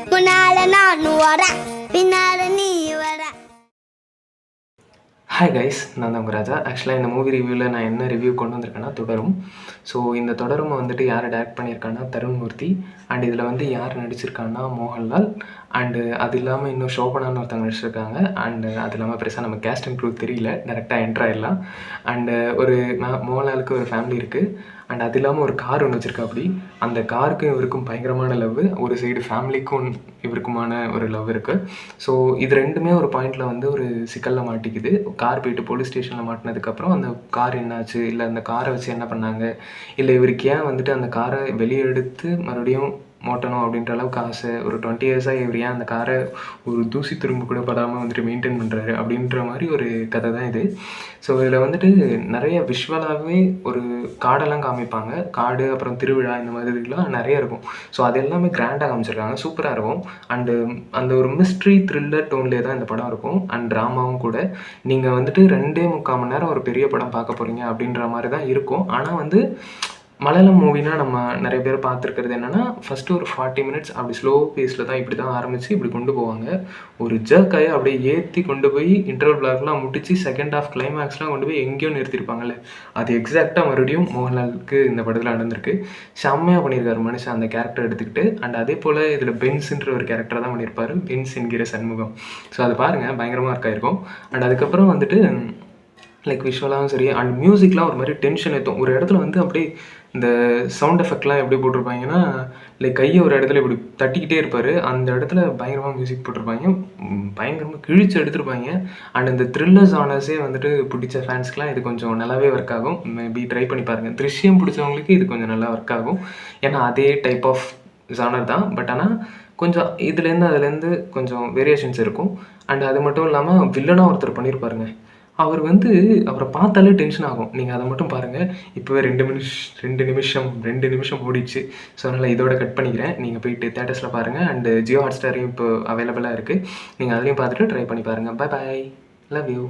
முன்னால நான் வரேன், பின்னால நீ வர. ஹாய் கைஸ், நான் தான் உங்கள் ராஜா. ஆக்சுவலாக இந்த மூவி ரிவ்யூவில் நான் என்ன ரிவ்யூ கொண்டு வந்திருக்கேன்னா தொடரும். ஸோ இந்த தொடரும் வந்துட்டு யார் டேரக்ட் பண்ணியிருக்காங்கன்னா தருண்மூர்த்தி. அண்ட் இதில் வந்து யார் நடிச்சிருக்காங்கன்னா மோகன்லால். அண்டு அது இல்லாமல் இன்னும் ஷோபனான்னு ஒருத்தவங்க நடிச்சிருக்காங்க. அண்டு அது இல்லாமல் பெருசாக நம்ம கேஸ்ட் அண்ட் க்ரூ தெரியல, டேரெக்டாக என்ட்ரு ஆகிடலாம். அண்டு ஒரு மோகன்லாலுக்கு ஒரு ஃபேமிலி இருக்குது. அண்ட் அது இல்லாமல் ஒரு கார் ஒன்று வச்சுருக்காப்படி. அந்த காருக்கும் இவருக்கும் பயங்கரமான லவ். ஒரு சைடு ஃபேமிலிக்கும் இவருக்குமான ஒரு லவ் இருக்குது. ஸோ இது ரெண்டுமே ஒரு பாயிண்டில் வந்து ஒரு சிக்கலில் மாட்டிக்குது. கார் போயிட்டு போலீஸ் ஸ்டேஷனில் மாட்டினதுக்கப்புறம் அந்த கார் என்னாச்சு, இல்லை அந்த காரை வச்சு என்ன பண்ணாங்க, இல்லை இவருக்கு ஏன் வந்துட்டு அந்த காரை வெளியே எடுத்து மறுபடியும் ஓட்டணும் அப்படின்ற அளவுக்கு ஆசை. ஒரு 20 இயர்ஸாக இவர் ஏன் அந்த காரை ஒரு தூசி துரும்பு கூட படாமல் வந்துட்டு மெயின்டைன் பண்ணுறாரு அப்படின்ற மாதிரி ஒரு கதை தான் இது. ஸோ இதில் வந்துட்டு நிறைய விஷுவலாகவே ஒரு காடெல்லாம் காமிப்பாங்க. காடு, அப்புறம் திருவிழா, இந்த மாதிரிலாம் நிறைய இருக்கும். ஸோ அது எல்லாமே கிராண்டாக காமிச்சிருக்காங்க, சூப்பராக இருக்கும். அண்டு அந்த ஒரு மிஸ்ட்ரி த்ரில்லர் டோன்லேயே தான் இந்த படம் இருக்கும். அண்ட் ட்ராமாவும் கூட. நீங்கள் வந்துட்டு 2.75 மணி நேரம் ஒரு பெரிய படம் பார்க்க போகிறீங்க அப்படின்ற மாதிரி தான் இருக்கும். ஆனால் வந்து மலையாளம் மூவினா நம்ம நிறைய பேர் பார்த்துருக்கிறது என்னென்னா, ஃபஸ்ட்டு ஒரு 40 மினிட்ஸ் அப்படி ஸ்லோ பேஸில் தான் இப்படி தான் ஆரம்பித்து இப்படி கொண்டு போவாங்க. ஒரு ஜர்க்காயை அப்படியே ஏற்றி கொண்டு போய் இன்டர்வல் பிளாக்லாம் முடித்து செகண்ட் ஹாஃப் கிளைமேக்ஸ்லாம் கொண்டு போய் எங்கேயோ நிறுத்திருப்பாங்கல்ல, அது எக்ஸாக்டாக மறுபடியும் மோகன்லாலுக்கு இந்த படத்தில் நடந்திருக்கு. செம்மையாக பண்ணியிருக்காரு மனுஷன் அந்த கேரக்டர் எடுத்துக்கிட்டு. அண்ட் அதே போல் இதில் பென்ஸுன்ற ஒரு கேரக்டர் தான் பண்ணியிருப்பார், பென்ஸ் என்கிற சண்முகம். ஸோ அது பாருங்கள், பயங்கரமாக இருக்காயிருக்கும். அண்ட் அதுக்கப்புறம் வந்துட்டு லைக் விஷுவலாகவும் சரி, அண்ட் மியூசிக்லாம் ஒரு மாதிரி டென்ஷன் ஏற்றும். ஒரு இடத்துல வந்து அப்படியே இந்த சவுண்ட் எஃபெக்ட்லாம் எப்படி போட்டிருப்பாங்கன்னா, லைக் கையை ஒரு இடத்துல இப்படி தட்டிக்கிட்டே இருப்பார், அந்த இடத்துல பயங்கரமாக மியூசிக் போட்டிருப்பாங்க. பயங்கரமாக கிழிச்சு எடுத்திருப்பாங்க. அண்ட் இந்த த்ரில்லர் ஜானர்ஸே வந்துட்டு பிடிச்ச ஃபேன்ஸ்க்குலாம் இது கொஞ்சம் நல்லாவே ஒர்க் ஆகும். மேபி ட்ரை பண்ணி பாருங்கள். திருஷ்யம் பிடிச்சவங்களுக்கு இது கொஞ்சம் நல்லா ஒர்க் ஆகும். ஏன்னா அதே டைப் ஆஃப் ஜானர் தான். பட் ஆனால் கொஞ்சம் இதுலேருந்து அதுலேருந்து கொஞ்சம் வேரியேஷன்ஸ் இருக்கும். அண்ட் அது மட்டும் இல்லாமல் வில்லனாக ஒருத்தர் பண்ணியிருப்பாருங்க. அவர் வந்து அவரை பார்த்தாலே டென்ஷன் ஆகும். நீங்கள் அதை மட்டும் பாருங்கள். இப்போவே 2 நிமிஷம் ஓடிடுச்சு. ஸோ அதனால் இதோட கட் பண்ணிக்கிறேன். நீங்கள் போயிட்டு தேட்டர்ஸில் பாருங்கள். அண்டு ஜியோ ஹாட்ஸ்டாரையும் இப்போ அவைலபிளாக இருக்குது. நீங்கள் அதுலேயும் பார்த்துட்டு ட்ரை பண்ணி பாருங்கள். Bye bye, love you.